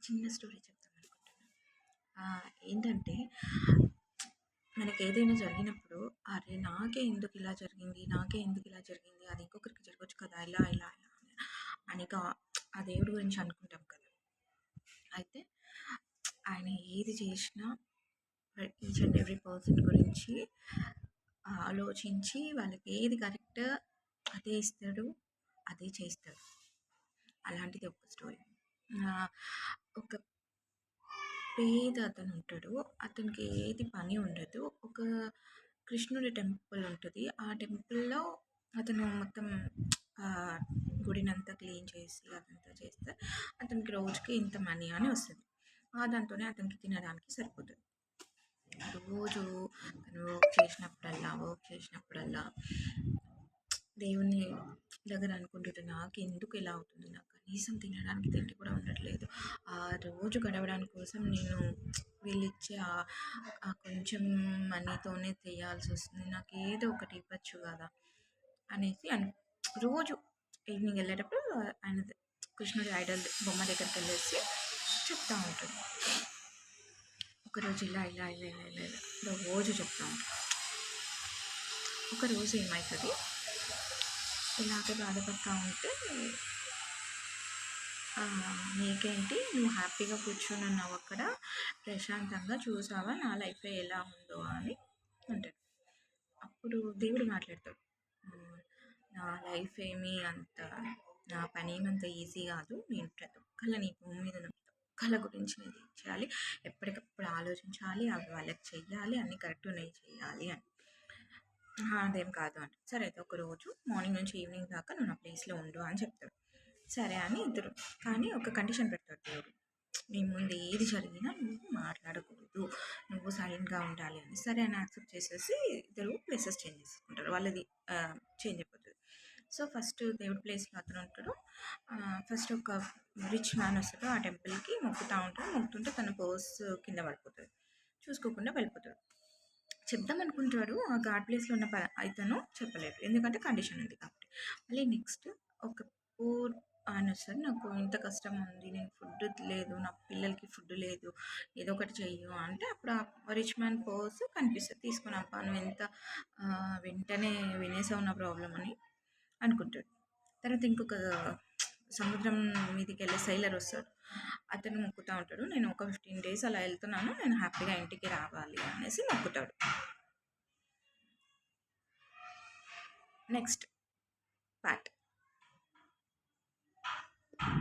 చిన్న స్టోరీ చెప్తామనుకుంటున్నాను. ఏంటంటే మనకేదైనా జరిగినప్పుడు అరే! నాకే ఎందుకిలా జరిగింది? నాకే ఎందుకిలా జరిగింది? అది ఇంకొకరికి జరగొచ్చు కదా! ఇలా అని ఆ దేవుడి గురించి అనుకుంటాం కదా! అయితే ఆయన ఏది చేసినా ఈచ్ అండ్ ఎవ్రీ పర్సన్ గురించి ఆలోచించి వాళ్ళకి ఏది కరెక్ట్ అదే ఇస్తాడు, అదే చేస్తాడు. అలాంటిది ఒక స్టోరీ. ఒక పేద అతను ఉంటాడు. అతనికి ఏది పని ఉండదు. ఒక కృష్ణుడి టెంపుల్ ఉంటుంది. ఆ టెంపుల్‌లో అతను మొత్తం గుడినంతా క్లీన్ చేసి అదంతా చేస్తే అతనికి రోజుకి ఇంత మనీ అని వస్తుంది. దాంతోనే అతనికి తినడానికి సరిపోతుంది. రోజు తను వర్క్ చేసినప్పుడల్లా దేవుని దగ్గర అనుకుంటుంటే నాకెందుకు ఇలా అవుతుంది? నాకు కనీసం తినడానికి తిండి కూడా ఉండట్లేదు. ఆ రోజు గడవడానికి కోసం నేను వీళ్ళిచ్చే ఆ కొంచెం మనీతోనే చేయాల్సొస్తుంది. నాకు ఏదో ఒకటి ఇవ్వచ్చు కదా! అనేసి రోజు ఈవినింగ్ వెళ్ళేటప్పుడు ఆయన కృష్ణుడి ఐడల్ బొమ్మ దగ్గరికెళ్ళేసి చెప్తా ఉంటాడు. ఒకరోజు ఇలా రోజు చెప్తా ఉంటాడు. ఒకరోజు ఏమవుతుంది, ఇలాగే బాధపడతా ఉంటే నీకేంటి నువ్వు హ్యాపీగా కూర్చొని ఉన్నావు అక్కడ ప్రశాంతంగా చూసావా నా లైఫ్ ఎలా ఉందో అని అంటాడు. అప్పుడు దేవుడు మాట్లాడతాడు, నా లైఫ్ ఏమీ అంత నా పని ఏమంత ఈజీ కాదు. నేను ప్రతి ఒక్కళ్ళని భూమి మీద ప్రతి ఒక్కళ్ళ గురించి నేను చేయాలి, ఎప్పటికప్పుడు ఆలోచించాలి, అవి వాళ్ళకి చెయ్యాలి, అన్నీ కరెక్ట్ నేను చేయాలి అని. అదేం కాదు అంటే సరే అయితే ఒకరోజు మార్నింగ్ నుంచి ఈవినింగ్ దాకా నువ్వు నా ప్లేస్లో ఉండు అని చెప్తాడు. సరే అని ఇద్దరు, కానీ ఒక కండిషన్ పెడతాడు దేవుడు, నీ ముందు ఏది జరిగినా నువ్వు మాట్లాడకూడదు, నువ్వు సైలెంట్గా ఉండాలి అని. సరే అని యాక్సెప్ట్ చేసేసి ఇద్దరు ప్లేసెస్ చేంజ్ చేసుకుంటారు, వాళ్ళది చేంజ్ అయిపోతుంది. సో ఫస్ట్ దేవుడి ప్లేస్లో అతను ఉంటాడు. ఫస్ట్ ఒక రిచ్ మ్యాన్ వస్తాడు ఆ టెంపుల్కి, మొక్కుతుంటే తన పర్స్ కింద పడిపోతుంది, చూసుకోకుండా వెళ్ళిపోతాడు. చెప్దాం అనుకుంటాడు, ఆ గాడ్ ప్లేస్లో ఉన్న ఇతను చెప్పలేడు, ఎందుకంటే కండిషన్ ఉంది కాబట్టి. మళ్ళీ నెక్స్ట్ ఒక పూర్ ఆయన వస్తారు, నాకు ఇంత కష్టం ఉంది, నేను ఫుడ్ లేదు, నా పిల్లలకి ఫుడ్ లేదు, ఏదో ఒకటి చెయ్యు అంటే అప్పుడు ఆ రిచ్ మ్యాన్ పర్స్ కనిపిస్తుంది, తీసుకుని అప్ప నువ్వు ఎంత వెంటనే వినేసావు నా ప్రాబ్లం అని అనుకుంటాడు. తర్వాత ఇంకొక సముద్రం మీదకి వెళ్ళే సైలర్ వస్తాడు, అతను మొక్కుతూ ఉంటాడు, నేను ఒక 15 days అలా వెళ్తున్నాను, నేను హ్యాపీగా ఇంటికి రావాలి అనేసి మొక్కుతాడు. Next part.